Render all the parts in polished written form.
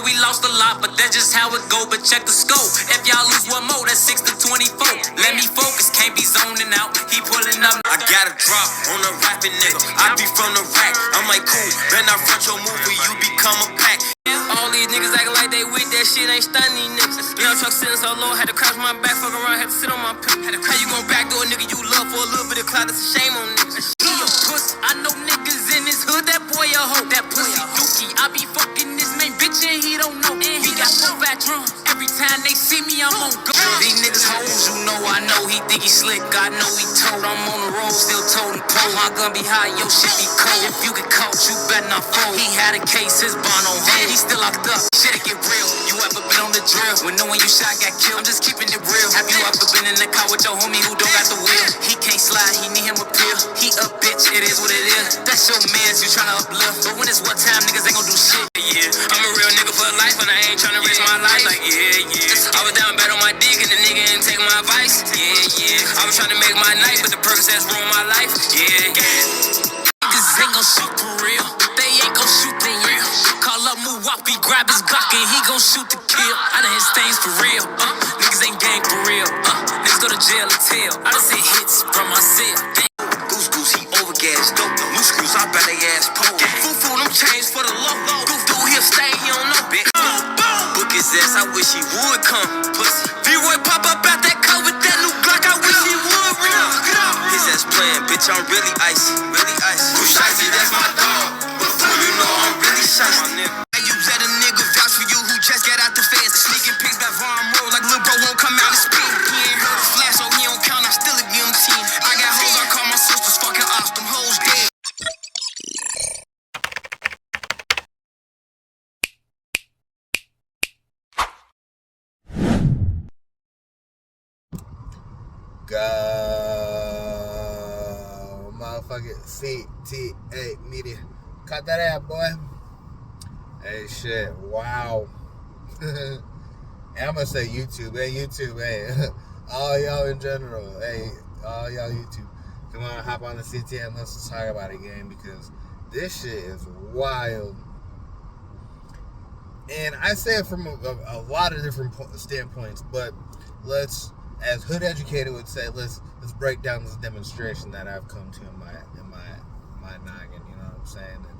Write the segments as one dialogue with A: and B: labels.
A: We lost a lot, but that's just how it go. But check the scope. If y'all lose one more, that's 6 to 24. Let me focus, can't be zoning out. He pulling up. I got a drop on a rapping nigga. I be from the rack. I'm like, cool. Then I front your move or you become a pack. All these niggas acting like they weak, that shit ain't stunning these niggas. Young truck sitting so low, had to crouch my back, fuck around, had to sit on my pimp. How you gon' backdoor a nigga you love for a little bit of clout? That's a shame on niggas. He a pussy. I know niggas in his hood, that boy a hoe. That pussy dookie. I be fucking this main bitch and he don't know. And he got 4 fat drums. Every time they see me, I'm on go. These niggas hoes, you know I know. He think he slick, I know he told. I'm on the road, still toting pole. My gun be high, your shit be cold. If you get caught, you better not fold. He had a case, his bond on hold. He still locked up, shit get real. You ever been on the drill? When knowing you shot got killed, I'm just keeping it real. Have you ever been in the car with your homie who don't got the wheel? He can't slide, he need him a pill. He a bitch, it is what it is. That's your mans, you tryna uplift. But when it's what time, niggas ain't gon' do shit. Yeah, I'm a real nigga for life, and I ain't tryna risk my life. Like, yeah. I was down bad on my dick, and the nigga ain't take my advice. Yeah. I was tryna make my night, but the Percocets ruined my life. Yeah. Niggas ain't gon' shoot for real. They ain't gon' shoot for real. Call up Muwapi, grab his Glock, and he gon' shoot to kill. I done hit stains for real. Niggas ain't gang for real. Niggas go to jail or tell. I done hit hits from my cell. Goose, he overgassed. Dope, new screws, I bet they ass pole. Foo, them chains for the low. Goof, dude, he'll stay, he don't know, bitch. Book his ass, I wish he would come. Pussy. V-Roy pop up out that coat with that new Glock, I wish he would run. His ass playing, bitch, I'm really icy. Who shicey, that's my dog. Before you know I'm really shicey. You let a nigga vouch for you who just got out the feds. Sneaking pics by Von Moore like Lil Bro won't come out and speak. He ain't heard the flash, so he don't count, I still a give him 10. I got hoes, I call my sisters fucking off, them hoes dead.
B: Go, motherfucking CTA Media. Cut that out, boy. Hey, shit. Wow. Hey, I'm gonna say YouTube. Hey, YouTube. Hey, all y'all in general. Hey, all y'all YouTube. Come on, hop on the CTA and let's talk about it again because this shit is wild. And I say it from a lot of different standpoints, but let's, as Hood Educated would say, let's break down this demonstration that I've come to in my noggin. You know what I'm saying? And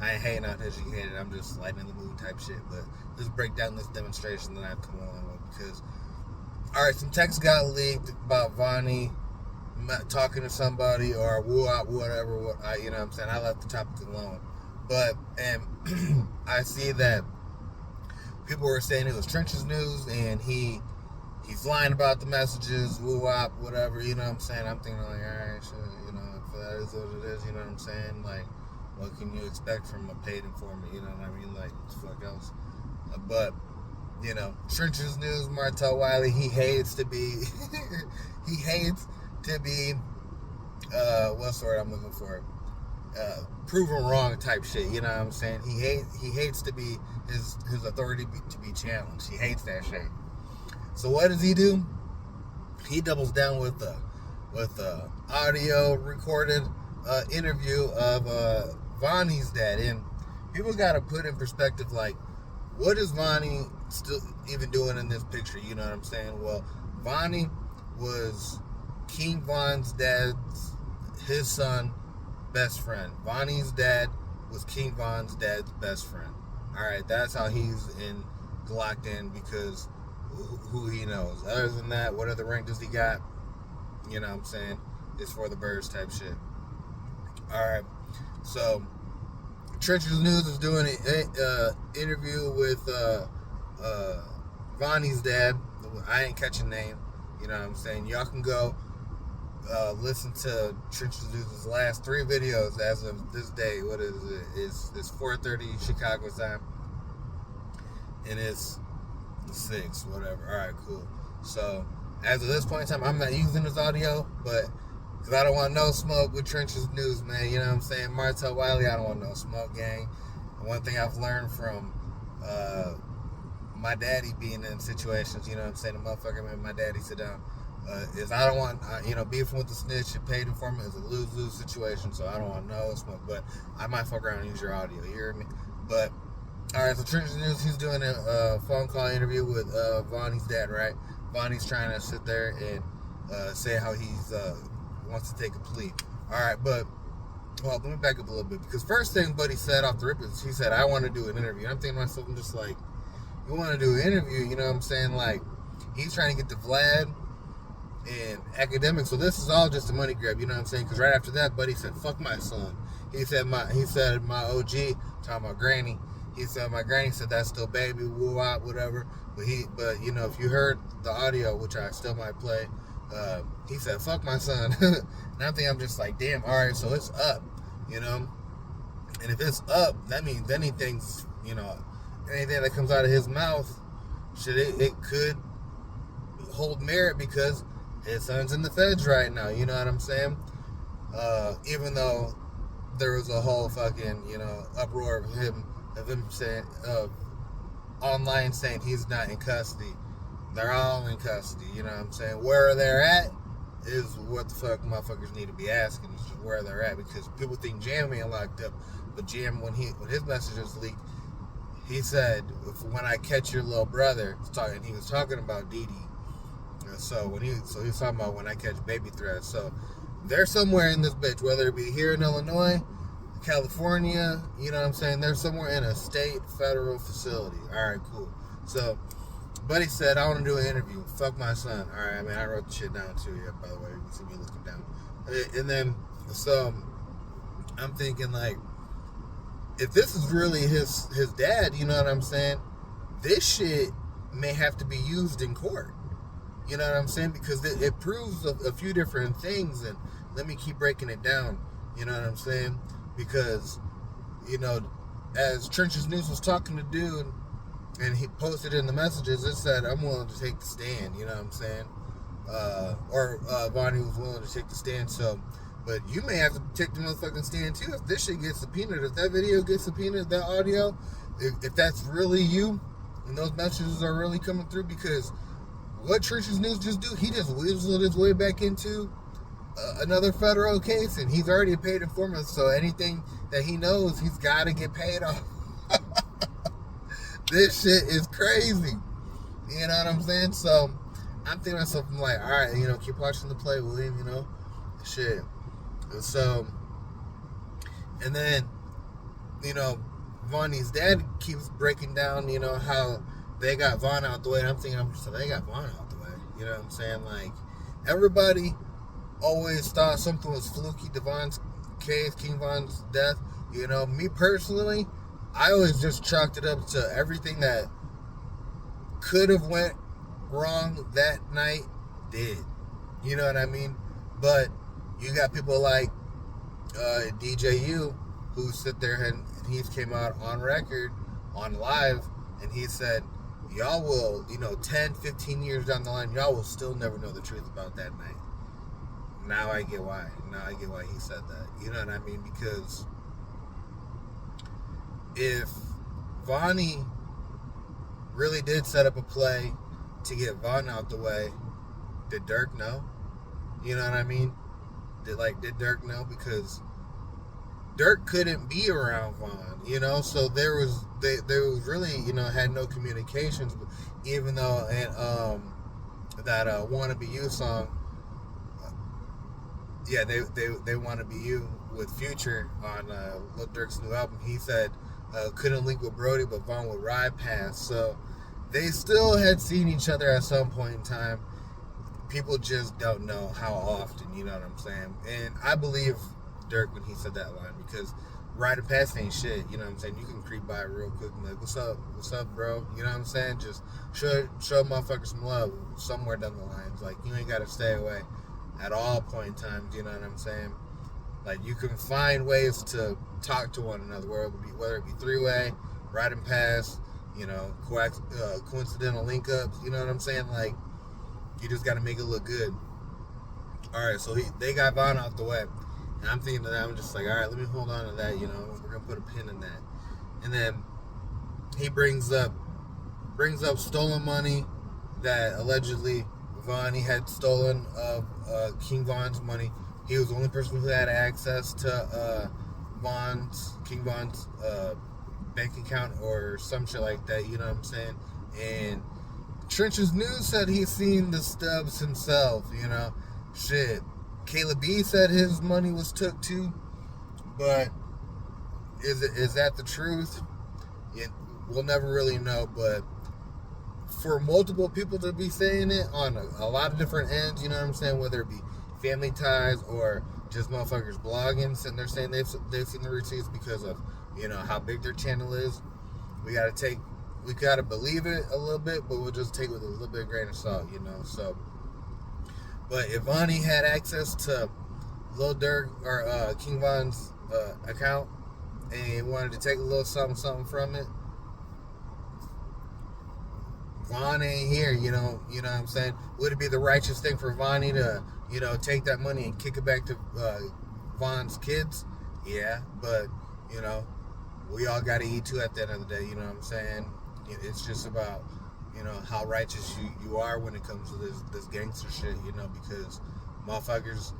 B: I ain't hating on Educated. I'm just lighting the mood type shit. But let's break down this demonstration that I've come along with because, all right, some text got leaked about Vonnie talking to somebody or whatever. You know what I'm saying? I left the topic alone. But and I see that people were saying it was Trench's news and he's lying about the messages, whatever, you know what I'm saying? I'm thinking like, alright, shit, you know, if that is what it is, you know what I'm saying? Like, what can you expect from a paid informant, you know what I mean? Like, what the fuck else? But, you know, Trench's news, Martell Wiley, he hates to be, what's the word I'm looking for? Proven wrong type shit, you know what I'm saying? He hates to be his authority to be challenged. He hates that shit. So what does he do? He doubles down with the audio recorded interview of Vonnie's dad, and people got to put in perspective like, what is Vonnie still even doing in this picture? You know what I'm saying? Well, Vonnie was King Von's dad's, his son, best friend. Vonnie's dad was King Von's dad's best friend. All right, that's how he's locked in because who he knows. Other than that, what other rank does he got? You know what I'm saying? It's for the birds type shit. All right, so Trench's News is doing an interview with Vonnie's dad. I ain't catching name. You know what I'm saying? Y'all can go listen to Trench's News' last 3 videos as of this day. What is it? It's 4:30 Chicago time, and it's 6, whatever. All right, cool. So as of this point in time, I'm not using this audio, but because I don't want no smoke with Trench's News, man. You know what I'm saying? Martell Wiley, I don't want no smoke, gang. And one thing I've learned from my daddy being in situations, you know what I'm saying? The motherfucker made my daddy sit down. Is I don't want, beefing with the snitch and paid informant is a lose-lose situation, so I don't want no smoke, but I might fuck around and use your audio, you hear me? But All right, so Trench News, he's doing a phone call interview with Vonnie's dad, right? Vonnie's trying to sit there and say how he's wants to take a plea. All right, but well, let me back up a little bit because first thing Buddy said off the rip is he said, "I want to do an interview." I'm thinking to myself, I'm just like, you want to do an interview? You know what I'm saying? Like, he's trying to get to Vlad and academic. So this is all just a money grab. You know what I'm saying? Because right after that, Buddy said, "Fuck my son." He said my OG, talking about Granny. He said my granny said that's still baby, woo wop, whatever. But you know, if you heard the audio, which I still might play, he said, "Fuck my son." And I'm just like, damn. All right, so it's up, you know. And if it's up, that means anything's, you know, anything that comes out of his mouth, it could hold merit because his son's in the feds right now. You know what I'm saying? Even though there was a whole fucking, you know, uproar of him saying, online saying he's not in custody. They're all in custody. You know what I'm saying? Where they're at is what the fuck motherfuckers need to be asking. Is just where they're at, because people think Jam ain't locked up, but Jam, when his messages leaked, he said, "When I catch your little brother," he was talking about Dee Dee. So he was talking about when I catch baby threats. So they're somewhere in this bitch, whether it be here in Illinois, California, you know what I'm saying? They're somewhere in a state, federal facility. All right, cool. So Buddy said, "I want to do an interview. Fuck my son." All right, I wrote the shit down too. Yeah, by the way, you can see me looking down. And then, so I'm thinking, like, if this is really his dad, you know what I'm saying? This shit may have to be used in court. You know what I'm saying? Because it proves a few different things, and let me keep breaking it down. You know what I'm saying? Because, you know, as Trenches News was talking to dude, and he posted in the messages, it said, "I'm willing to take the stand," you know what I'm saying? Vonnie was willing to take the stand, so, but you may have to take the motherfucking stand too if this shit gets subpoenaed, if that video gets subpoenaed, that audio, if that's really you, and those messages are really coming through, because what Trenches News just do, he just weaseled his way back into another federal case, and he's already a paid informant, so anything that he knows, he's got to get paid off. This shit is crazy. You know what I'm saying? So I'm thinking to myself, I'm like, all right, you know, keep watching the play, William, you know, shit. So, and then, you know, Vonnie's dad keeps breaking down, you know, how they got Vaughn out the way, and I'm thinking, so they got Vaughn out the way. You know what I'm saying? Like, everybody always thought something was fluky, Devon's case, King Von's death. You know, me personally, I always just chalked it up to everything that could have went wrong that night did. You know what I mean? But you got people like DJU who sit there and he came out on record, on live, and he said, y'all will, you know, 10, 15 years down the line, y'all will still never know the truth about that night. Now I get why. Now I get why he said that. You know what I mean? Because if Vonnie really did set up a play to get Vaughn out the way, did Durk know? You know what I mean? Did Durk know? Because Durk couldn't be around Vaughn, you know, so there was really, you know, had no communications, even though that "Wanna Be You" song, yeah, they "Wanna Be You" with Future on Lil Durk's new album. He said couldn't link with Brody, but Vaughn would ride past. So they still had seen each other at some point in time. People just don't know how often, you know what I'm saying? And I believe Durk when he said that line, because riding past ain't shit, you know what I'm saying? You can creep by real quick and be like, what's up, bro? You know what I'm saying? Just show motherfuckers some love somewhere down the lines. Like, you ain't gotta stay away at all point in times, you know what I'm saying? Like, you can find ways to talk to one another, whether it be three-way, riding past, you know, coincidental link-ups, you know what I'm saying? Like, you just got to make it look good. All right, so they got Vaughn out the way. And I'm thinking that I'm just like, all right, let me hold on to that, you know. We're going to put a pin in that. And then he brings up stolen money that allegedly Vonnie had stolen of King Von's money. He was the only person who had access to King Von's bank account or some shit like that, you know what I'm saying? And Trench's News said he's seen the stubs himself, you know. Shit. Caleb B said his money was took too, but is that the truth? We'll never really know, but for multiple people to be saying it on a lot of different ends, you know what I'm saying, whether it be family ties or just motherfuckers blogging, sitting there saying they've seen the receipts because of, you know, how big their channel is. We gotta believe it a little bit, but we'll just take it with a little bit of grain of salt, you know. So, but if Vonnie had access to Lil Durk or King Von's account and wanted to take a little something from it, Von ain't here, you know what I'm saying? Would it be the righteous thing for Vonnie to, you know, take that money and kick it back to Von's kids? Yeah, but, you know, we all got to eat too at the end of the day, you know what I'm saying? It's just about, you know, how righteous you are when it comes to this gangster shit, you know, because motherfuckers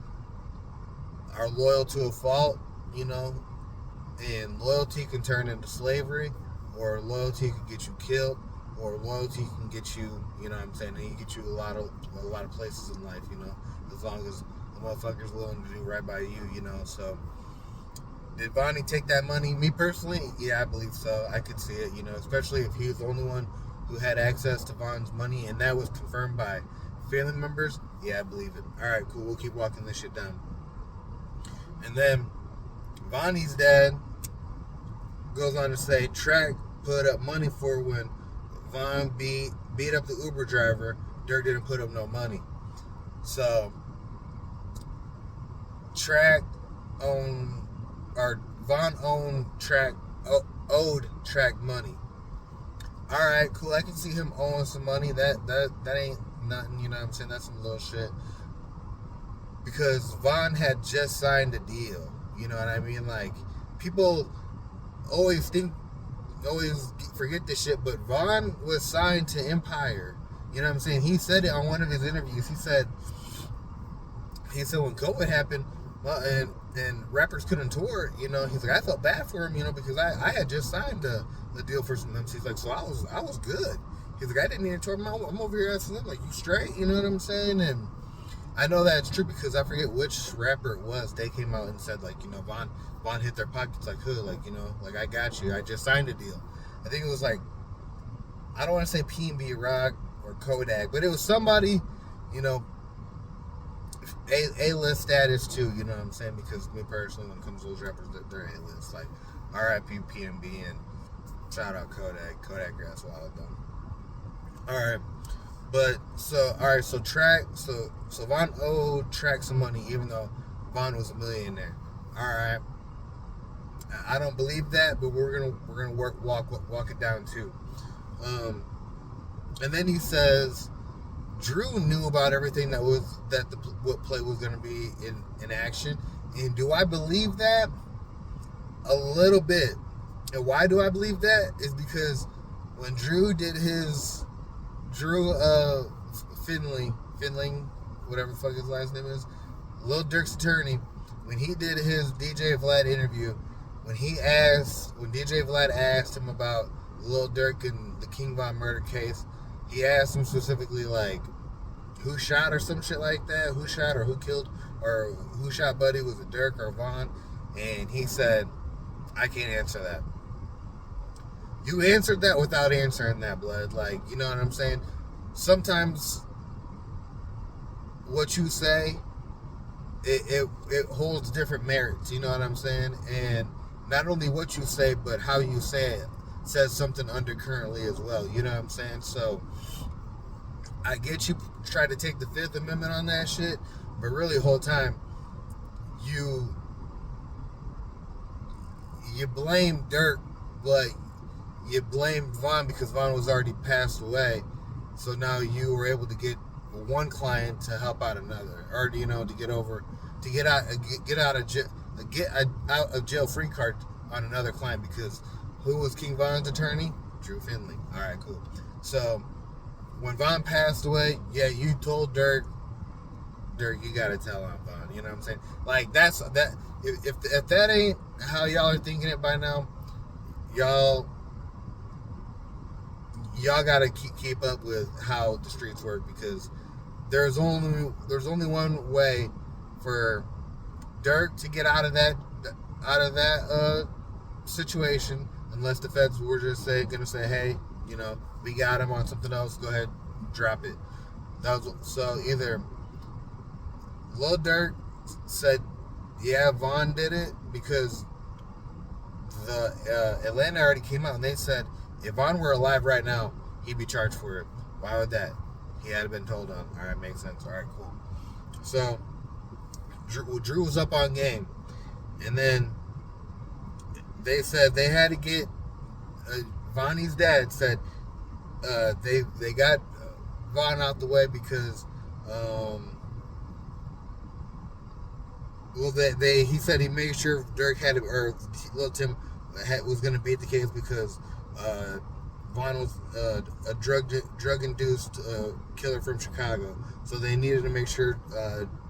B: are loyal to a fault, you know, and loyalty can turn into slavery, or loyalty can get you killed, or loyalty can get you, you know what I'm saying, and you get you a lot of places in life, you know, as long as the motherfucker's willing to do right by you, you know. So did Vonnie take that money? Me personally, yeah, I believe so. I could see it, you know, especially if he was the only one who had access to Von's money, and that was confirmed by family members. Yeah, I believe it. All right, cool. We'll keep walking this shit down. And then Vonnie's dad goes on to say Track put up money for when Von beat up the Uber driver. Durk didn't put up no money. So Track Von owed Track money. All right, cool. I can see him owing some money. That ain't nothing, you know what I'm saying? That's some little shit. Because Von had just signed a deal. You know what I mean? Like, people always forget this shit, but Von was signed to Empire. You know what I'm saying? He said it on one of his interviews. He said when COVID happened, and rappers couldn't tour, you know, he's like, I felt bad for him, you know, because I had just signed the deal for some MCs. Like, so I was good. He's like, I didn't need to tour. I'm over here asking them, like, you straight? You know what I'm saying? And I know that's true because I forget which rapper it was. They came out and said, like, you know, Von hit their pockets like hood, like, you know, like, I got you. I just signed a deal. I think it was like, I don't want to say P&B Rock or Kodak, but it was somebody, you know, A-list status too, you know what I'm saying? Because me personally, when it comes to those rappers, they're A-list. Like, R.I.P. P&B and shout out Kodak. Kodak grass wild though. Alright. But, so Von owed Track some money, even though Von was a millionaire. Alright. I don't believe that, but we're gonna walk it down too. And then he says Drew knew about everything what play was gonna be in action. And do I believe that? A little bit. And why do I believe that? Is because when Drew did his Finling, whatever the fuck his last name is, Lil Durk's attorney, when he did his DJ Vlad interview, when DJ Vlad asked him about Lil Durk and the King Von murder case, he asked him specifically, like, who shot or some shit like that, who shot or who killed, or who shot Buddy, was it Durk or Von? And he said, I can't answer that. You answered that without answering that, blood. Like, you know what I'm saying? Sometimes what you say, it holds different merits, you know what I'm saying? And not only what you say, but how you say it says something undercurrently as well, you know what I'm saying? So I get you try to take the Fifth Amendment on that shit, but really the whole time you blame Durk, but you blame Von because Von was already passed away. So now you were able to get one client to help out another, or, you know, to get out of jail free card on another client, because who was King Von's attorney? Drew Finley. All right, cool. So when Von passed away, yeah, you told Durk, you gotta tell on Von. You know what I'm saying? Like, that's that. If that ain't how y'all are thinking it by now, y'all gotta keep up with how the streets work, because there's only one way for Durk to get out of that situation, unless the feds were just gonna say, hey, we got him on something else, go ahead, drop it. So either Lil Durk said, yeah, Von did it, because the Atlanta already came out and they said if Von were alive right now, he'd be charged for it. Why would that? He had been told on. All right, makes sense. All right, cool. So Drew was up on game, and then they said they had to get Vonnie's dad said they got Von out the way because he said he made sure Durk had it, or Lil Tim was going to beat the case because Von was a drug-induced killer from Chicago, so they needed to make sure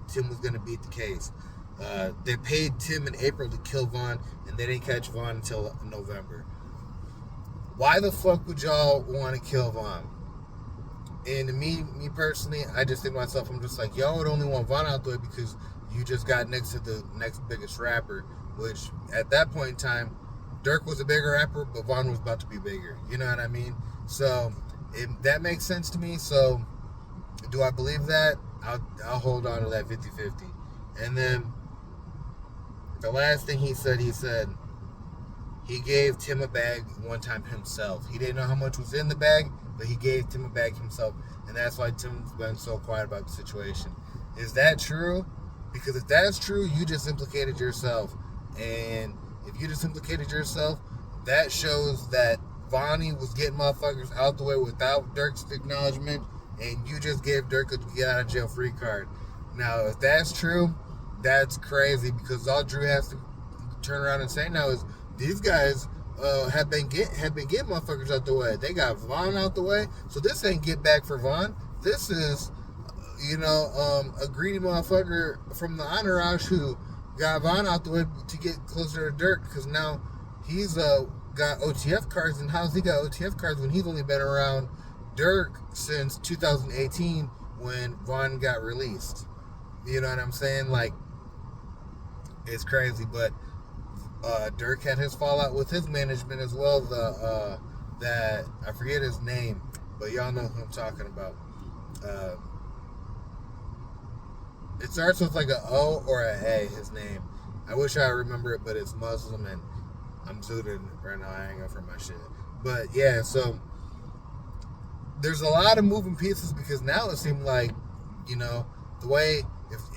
B: Tim was going to beat the case. They paid Tim in April to kill Von, and they didn't catch Von until November. Why the fuck would y'all want to kill Von? And me personally, I just think to myself, I'm just like, y'all would only want Von out the way because you just got next to the next biggest rapper, which at that point in time, Durk was a bigger rapper, but Von was about to be bigger. You know what I mean? So that makes sense to me. So do I believe that? I'll hold on to that 50-50. And then the last thing he said he gave Tim a bag one time himself. He didn't know how much was in the bag, but he gave Tim a bag himself, and that's why Tim's been so quiet about the situation. Is that true? Because if that's true, you just implicated yourself. And if you just implicated yourself, that shows that Vonnie was getting motherfuckers out the way without Durk's acknowledgement, and you just gave Durk a get out of jail free card. Now, if that's true, that's crazy, because all Drew has to turn around and say now is these guys have been getting motherfuckers out the way. They got Von out the way, so this ain't get back for Von. This is a greedy motherfucker from the entourage who got Von out the way to get closer to Durk, because now he's got OTF cards. And how's he got OTF cards when he's only been around Durk since 2018 when Von got released? You know what I'm saying? Like, it's crazy. But Durk had his fallout with his management as well. That I forget his name, but y'all know who I'm talking about. It starts with like a O or a A, his name. I wish I remember it, but it's Muslim, and I'm zooted right now. I ain't going for my shit. But yeah, so there's a lot of moving pieces, because now it seemed like, the way,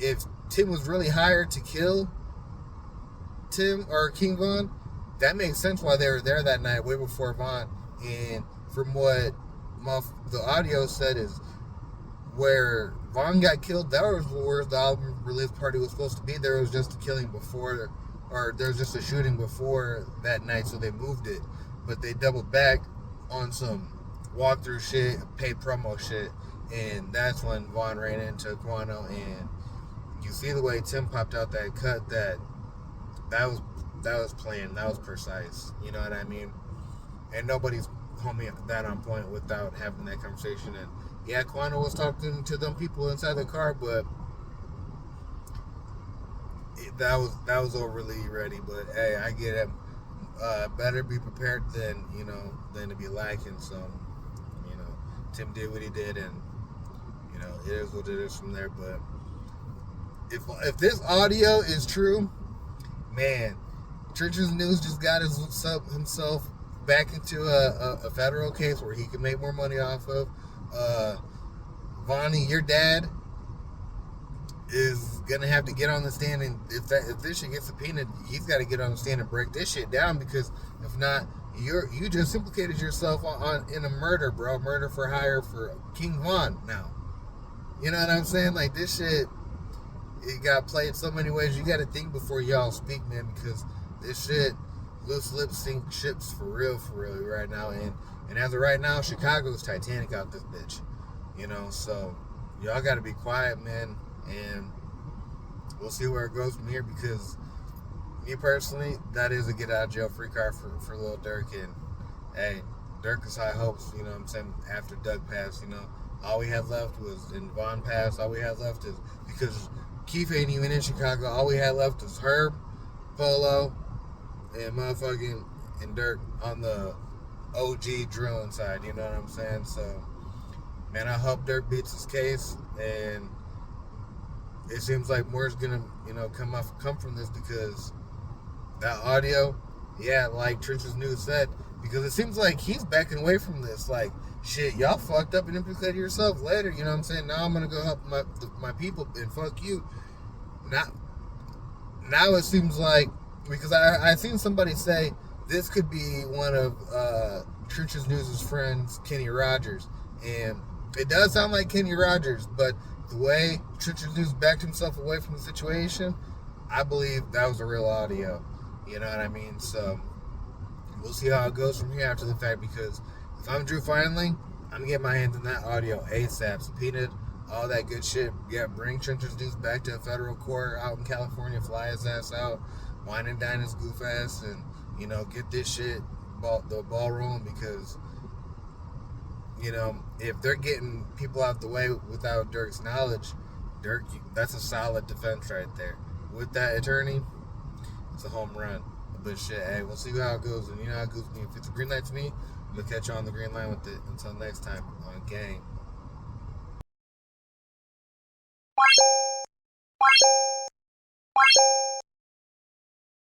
B: if Tim was really hired to kill Tim or King Von, that makes sense why they were there that night, way before Von. And from what the audio said is, where Von got killed, that was where the album release party was supposed to be. There was just a killing before, or there was just a shooting before that night, so they moved it. But they doubled back on some walkthrough shit, paid promo shit, and that's when Von ran into Guano. And you see the way Tim popped out that cut, that was planned, that was precise. You know what I mean? And nobody's homie that on point without having that conversation. And yeah, Quano was talking to them people inside the car, but that was overly ready. But hey, I get it. Better be prepared than to be lacking. So Tim did what he did, and it is what it is from there. But if this audio is true, man, Church's News just got himself back into a federal case where he can make more money off of. Vonnie, your dad is gonna have to get on the stand, and if this shit gets subpoenaed, he's got to get on the stand and break this shit down, because if not, you just implicated yourself in a murder, bro. Murder for hire for King Von. Now, you know what I'm saying? Like, this shit, it got played so many ways. You got to think before y'all speak, man, because this shit, loose lips sink ships for real right now. And as of right now, Chicago's Titanic out this bitch. So y'all got to be quiet, man. And we'll see where it goes from here, because me personally, that is a get out of jail free card for Lil Durk. And hey, Durk is high hopes. You know what I'm saying? After Doug passed, all we had left was, and Von passed. All we had left is, because Keith ain't even in Chicago. All we had left is Herb, Polo, and motherfucking and Durk on the OG drilling side. You know what I'm saying? So, man, I hope Durk beats his case, and it seems like more's gonna, come from this, because that audio, yeah, like Trench's News said, because it seems like he's backing away from this. Like, shit, y'all fucked up and implicated yourself later. You know what I'm saying? Now I'm gonna go help my people, and fuck you. Now it seems like, because I seen somebody say this could be one of Trench's News' friends, Kenny Rogers, and it does sound like Kenny Rogers, but the way Trench's News backed himself away from the situation, I believe that was a real audio. You know what I mean? So we'll see how it goes from here after the fact, because if I'm Drew finally, I'm gonna get my hands on that audio ASAP, subpoenaed, all that good shit. Yeah, bring Trench's News back to a federal court out in California, fly his ass out, wine and dine his goof ass, and get this shit, the ball rolling, because if they're getting people out the way without Durk's knowledge, that's a solid defense right there. With that attorney, it's a home run. But shit, hey, we'll see how it goes. And you know how it goes with me. If it's a green light to me, I'm going to catch you on the green line with it. Until next time, on Gang.